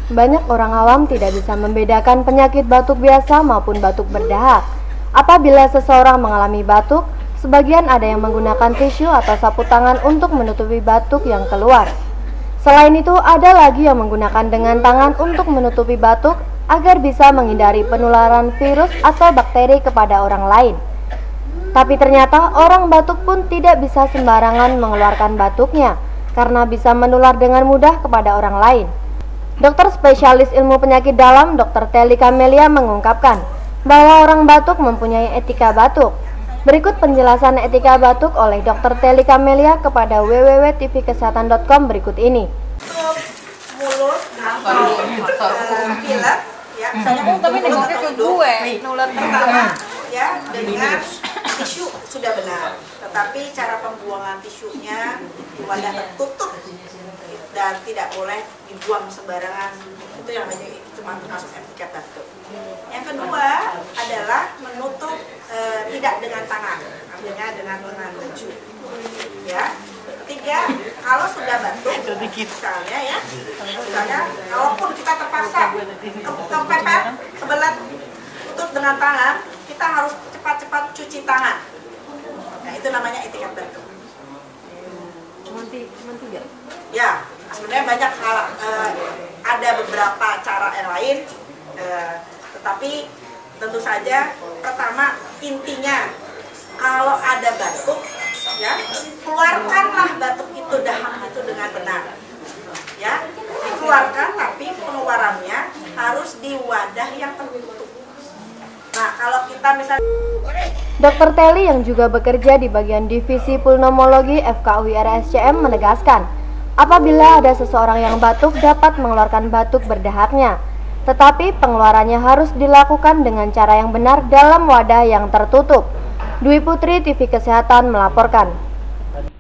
Banyak orang awam tidak bisa membedakan penyakit batuk biasa maupun batuk berdahak. Apabila seseorang mengalami batuk, sebagian ada yang menggunakan tisu atau sapu tangan untuk menutupi batuk yang keluar. Selain itu, ada lagi yang menggunakan dengan tangan untuk menutupi batuk agar bisa menghindari penularan virus atau bakteri kepada orang lain. Tapi ternyata orang batuk pun tidak bisa sembarangan mengeluarkan batuknya karena bisa menular dengan mudah kepada orang lain. Dokter spesialis ilmu penyakit dalam Dr. Telly Camelia mengungkapkan bahwa orang batuk mempunyai etika batuk. Berikut penjelasan etika batuk oleh Dr. Telly Camelia kepada www.tvkesehatan.com berikut ini. Mulut atau pilek, ya, misalnya tapi nengoknya ke gue, nular pertama, ya, dengan tisu sudah benar. Tetapi cara pembuangan tisunya di wadah tertutup dan tidak boleh dibuang sembarangan. Itu yang cuma masuk etika batuk. Yang kedua adalah menutup tidak dengan tangan, artinya dengan lengan baju. Ya. Ketiga, kalau sudah batuk, misalnya kalaupun kita terpaksa kepepet, kebelet tutup dengan tangan, kita harus cepat-cepat cuci tangan. Nah, itu namanya etikat batuk. Manti Ya, sebenarnya banyak hal, ada beberapa cara yang lain, tetapi tentu saja pertama intinya kalau ada batuk, ya, keluarkanlah batuk itu, dahak itu dengan benar. Ya, dikeluarkan, tapi pengeluarannya harus di wadah yang tertutup. Nah, kalau kita misalnya Dr. Telly yang juga bekerja di bagian divisi pulmonologi FKUI RSCM menegaskan, apabila ada seseorang yang batuk dapat mengeluarkan batuk berdahaknya, tetapi pengeluarannya harus dilakukan dengan cara yang benar dalam wadah yang tertutup. Dwi Putri, TV Kesehatan melaporkan.